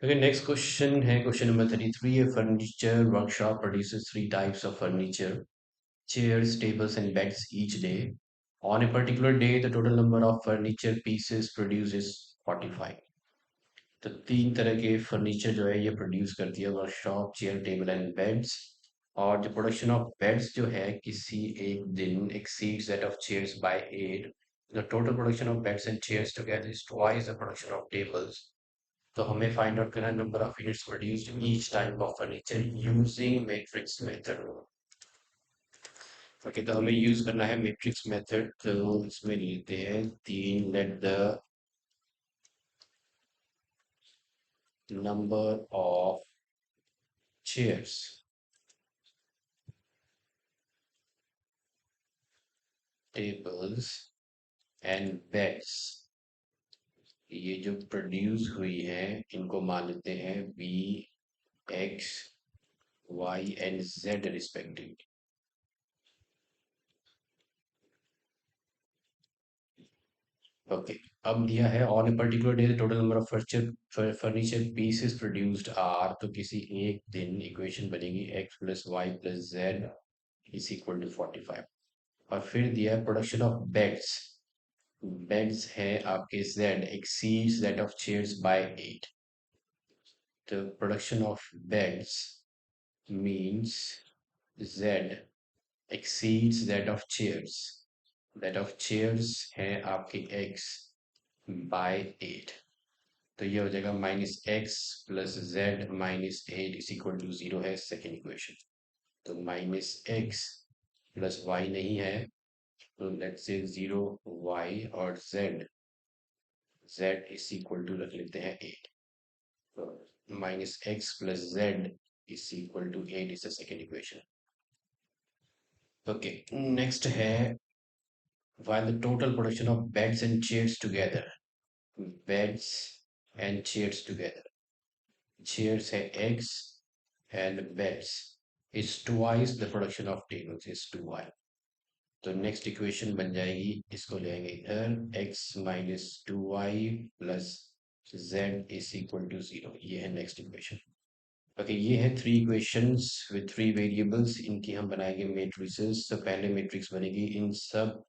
Okay, next question है question number 33. A furniture workshop produces three types of furniture: chairs, tables, and beds each day. On a particular day, the total number of furniture pieces produced is 45. तो तीन तरह के furniture जो है ये produce करती है workshop, chair, table and beds. और जो प्रोडक्शन ऑफ बेड्स जो है किसी एक दिन exceeds that of chairs by 8. The total production of beds and chairs together is twice the production of tables. तो हमें फाइंड आउट करना है number of units produced each type of furniture using matrix method. Okay, तो हमें use करना है matrix method. तो इसमें लेते हैं तीन, let the number of chairs tables and beds, ये जो प्रोड्यूस हुई है इनको मान लेते हैं be, x, y and z respective. Okay, अब दिया है on a particular day the total number of furniture pieces produced are. तो किसी एक दिन इक्वेशन बनेगी x plus y plus z is equal to 45। और फिर दिया है प्रोडक्शन ऑफ बेड्स। बेड्स है आपके z exceeds that of chairs by 8। तो production of beds means z exceeds that of chairs. That of chairs है आपकी एक्स बाय 8। तो ये हो जाएगा -x plus z -8 is equal to 0 है सेकेंड इक्वेशन। तो -x प्लस वाई नहीं है, तो लेट्स से 0 y और z इज इक्वल टू रख लेते हैं 8। तो -x plus z is equal to 8 is the second equation. Okay, next है while the total production of beds and chairs together, beds and chairs together, chairs है x and beds is twice the production of tables is 2y। तो next equation बन जाएगी, इसको ले आएंगे इधर, x minus 2y plus z is equal to 0। ये है नेक्स्ट इक्वेशन। ओके, ये है three equations with three variables, इनकी हम बनाएंगे मैट्रिसेस। तो पहले मैट्रिक्स बनेगी इन सब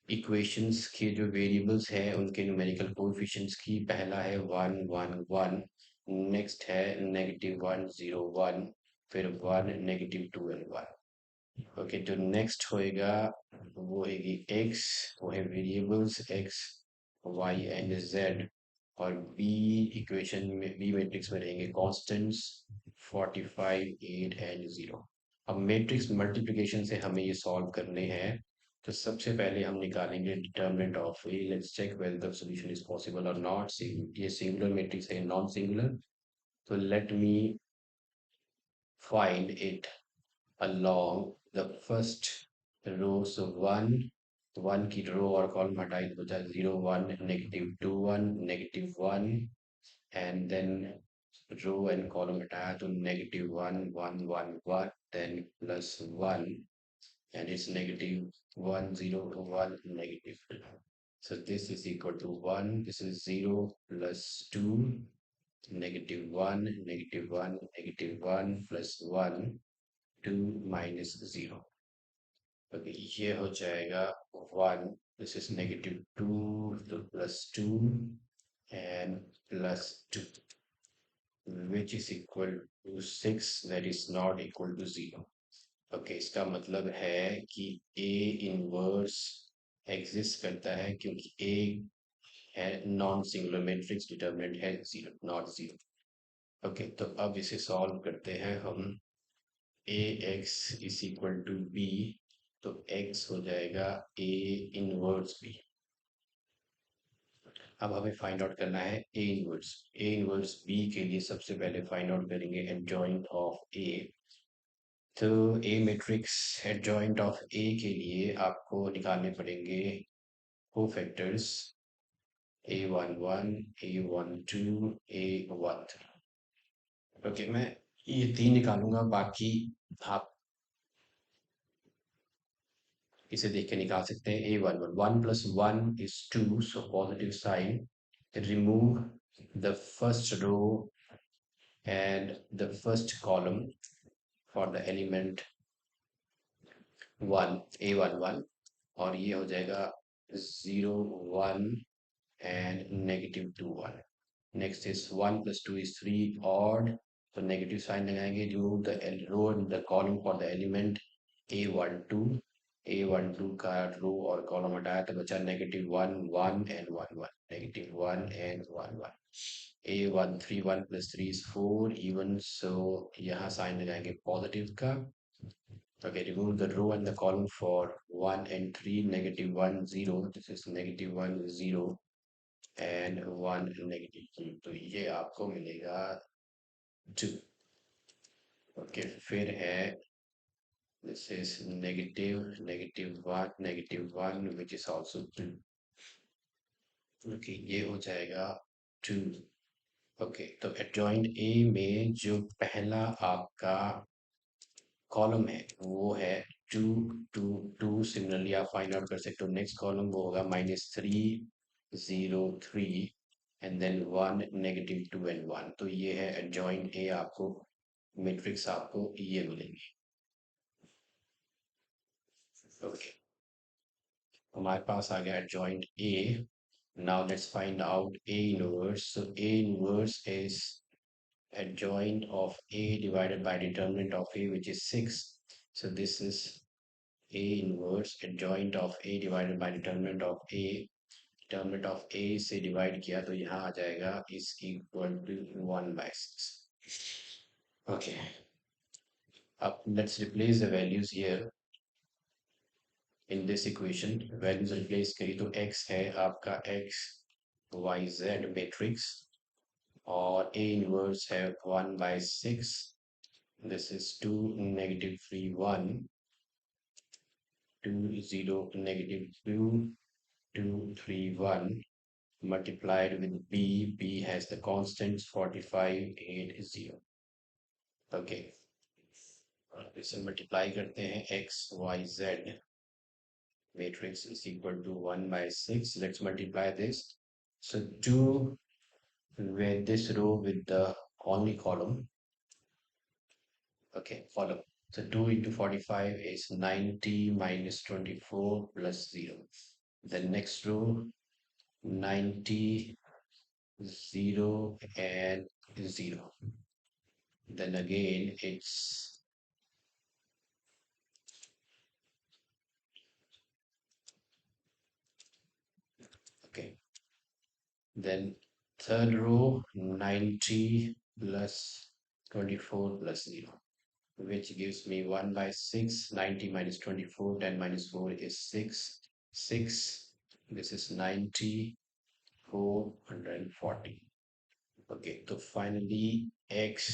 इक्वेशंस के जो वेरिएबल्स हैं उनके न्यूमेरिकल कोएफिशिएंट्स की। पहला है 1 1 1, नेक्स्ट है -1 0 1, फिर 1 -2 एंड 1। ओके, जो नेक्स्ट होएगा वो होगी x, वो है variables x, y and z। और b इक्वेशन में, b मैट्रिक्स में रहेंगे कांस्टेंट्स 45 8 एंड 0। अब मैट्रिक्स मल्टीप्लिकेशन से हमें ये सॉल्व करने हैं। तो सबसे पहले हम निकालेंगे determinant of A. Let's check whether the solution is possible और नॉट। ये सिंगुलर मैट्रिक्स है, नॉन सिंगुलर। तो let me find it along the first row। So 1 की रो और कॉलम हटाई तो बचा 0 1 -2 1 -1, and then row and column हटाया तो -1 1 1 1, then +1 and it's -1 0 1 -2। So this is equal to 1, this is 0 plus 2, -1 -1 -1 plus 1 2 minus 0। Okay, ये हो जाएगा 1, दिस इज -2, तो +2 and +2 which is equal to 6, that is not equal to 0। Okay, इसका मतलब है कि A इनवर्स एग्जिस्ट करता है क्योंकि A है नॉन सिंगुलर मैट्रिक्स, डिटरमिनेंट है 0 नॉट 0। ओके, तो अब इसे सॉल्व करते हैं हम। ax is equal to b, तो x हो जाएगा a इनवर्स b। अब हमें फाइंड आउट करना है a इनवर्स b के लिए सबसे पहले फाइंड आउट करेंगे एडजॉइंट ऑफ a। तो a matrix adjoint of a के लिए आपको निकालने पड़ेंगे cofactors a11 a12 a13। Okay, मैं ये तीन निकालूंगा, बाकी आप इसे देख के निकाल सकते हैं। A11 1 plus 1 is 2, so positive sign। Remove the first row and the first column for the element 1 a11 और ये हो जाएगा 0 1 and -2 1. Next is 1 plus 2 is 3 odd, so negative sign लगाएंगे. Remove the row and the column for the element a12. a12 का रो और column हटाया तो बचा -1 1 and 1 1. -1 and 1 1. a13 1 plus 3 is 4 even, so यहाँ साइन लगाएंगे पॉजिटिव का. Okay, remove the row and the column for 1 and 3, -1 0. This is -1 0 and 1 -2. तो ये आपको मिलेगा 2. Okay, फिर है this is -1 -1 which is also 2. Okay, ये हो जाएगा 2. Okay, तो adjoint A में जो पहला आपका कॉलम है वो है 2 2 2. सिमिलरली आप फाइंड आउट कर सकते हो नेक्स्ट कॉलम वो होगा -3 0 3 एंड देन 1 -2 and 1. तो ये है एडजॉइंट ए. आपको मैट्रिक्स आपको ये मिलेंगे. ओके, हमारे पास आ गया adjoint A. Now let's find out A inverse. So A inverse is adjoint of A divided by determinant of A, which is 6. So this is A inverse adjoint of A divided by determinant of A. determinant of A से divide किया तो यहाँ आ जाएगा is equal to 1/6. Okay. Up, let's replace the values here in this equation. Values replace करी तो x है आपका x y z matrix और A inverse है 1/6. This is 2 -3 1 2 0 -2 2 3 1 multiplied with b. B has the constants 45 8 0. Okay, इसे multiply करते हैं x y z matrix is equal to 1/6. Let's multiply this. So 2 with this row with the only column. Okay, column. So 2 into 45 is 90 minus 24 plus 0. The next row 90 0 and 0. Then again it's okay. Then third row 90 plus 24 plus 0, which gives me 1/6. 90 minus 24, 10 minus 4 is 6. 6. This is 90 440. Okay, तो finally x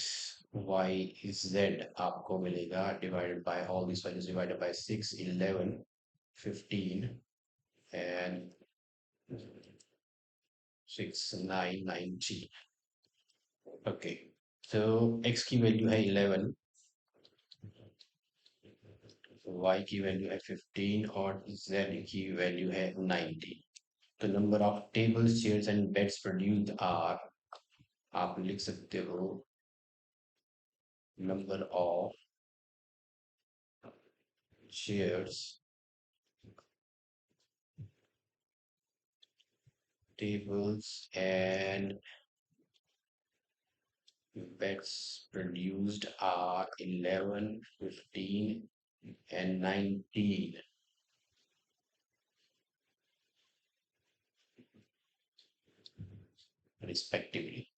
y z आपको मिलेगा divided by all these values divided by 6 11 15 and 6 9 19. Okay, so x की value है 11, y की value है 15 और z की value है 90. तो number of tables chairs and beds produced are, आप लिख सकते हो number of chairs, tables and beds produced are 11 15 and 19 respectively.